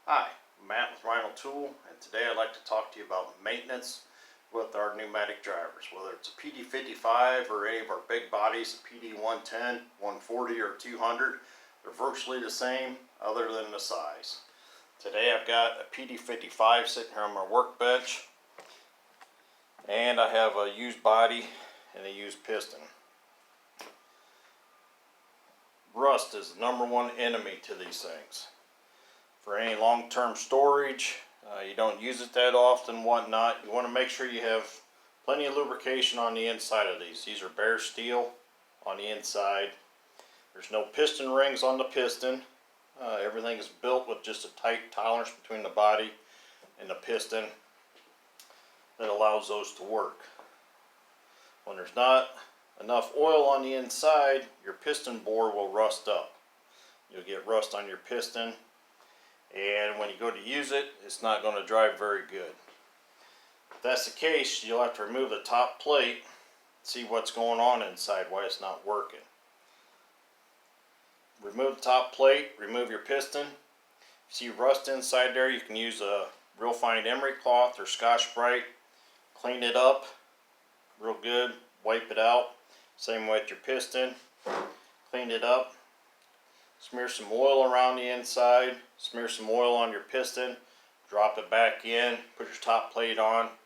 Hi, I'm Matt with Rhino Tool, and today I'd like to talk to you about maintenance with our pneumatic drivers. Whether it's a PD55 or any of our big bodies, a PD110, 140, or 200, they're virtually the same other than the size. Today I've got a PD55 sitting here on my workbench, and I have a used body and a used piston. Rust is the #1 enemy to these things. For any long-term storage, you don't use it that often, whatnot, you want to make sure you have plenty of lubrication on the inside of these. These are bare steel on the inside. There's no piston rings on the piston. Everything is built with just a tight tolerance between the body and the piston that allows those to work. When there's not enough oil on the inside, your piston bore will rust up. You'll get rust on your piston, and when you go to use it, it's not going to drive very good. If that's the case, you'll have to remove the top plate, see what's going on inside, why it's not working. Remove the top plate, remove your piston. If you see rust inside there, you can use a real fine emery cloth or Scotch-Brite. Clean it up real good, wipe it out. Same with your piston. Clean it up. Smear some oil around the inside, smear some oil on your piston, drop it back in, put your top plate on,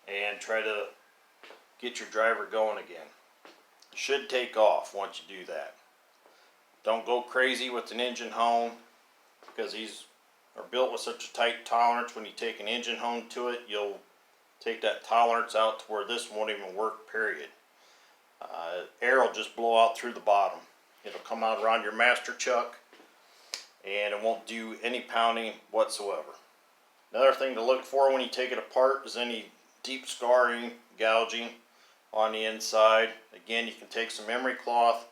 and try to get your driver going again. It should take off once you do that. Don't go crazy with an engine hone, because these are built with such a tight tolerance. When you take an engine hone to it, you'll take that tolerance out to where this won't even work, period. Air will just blow out through the bottom. It'll come out around your master chuck, and it won't do any pounding whatsoever. Another thing to look for when you take it apart is any deep scarring, gouging on the inside. Again, you can take some emery cloth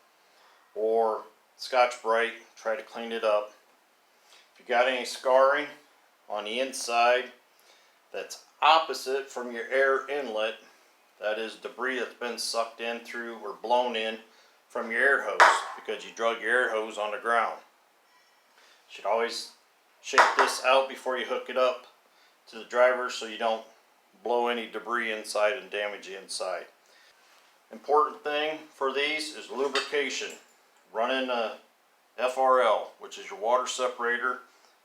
or Scotch-Brite, try to clean it up. If you got any scarring on the inside that's opposite from your air inlet, that is debris that's been sucked in through or blown in from your air hose because you drug your air hose on the ground. You should always shake this out before you hook it up to the driver so you don't blow any debris inside and damage the inside. Important thing for these is lubrication. Run in a FRL, which is your water separator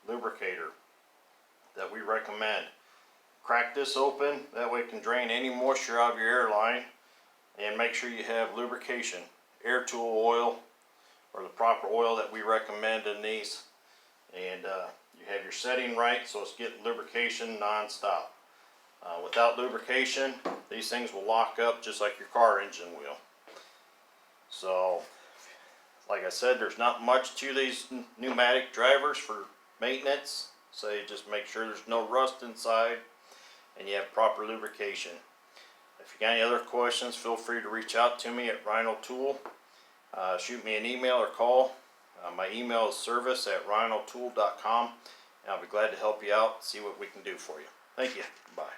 lubricator that we recommend. Crack this open, that way it can drain any moisture out of your airline, and make sure you have lubrication. Air tool oil, or the proper oil that we recommend in these, and you have your setting right so it's getting lubrication non-stop. Without lubrication, these things will lock up just like your car engine will. So, like I said, there's not much to these pneumatic drivers for maintenance, so you just make sure there's no rust inside and you have proper lubrication. If you got any other questions, feel free to reach out to me at Rhino Tool. Shoot me an email or call. My email is service@rhinotool.com, and I'll be glad to help you out and see what we can do for you. Thank you. Bye.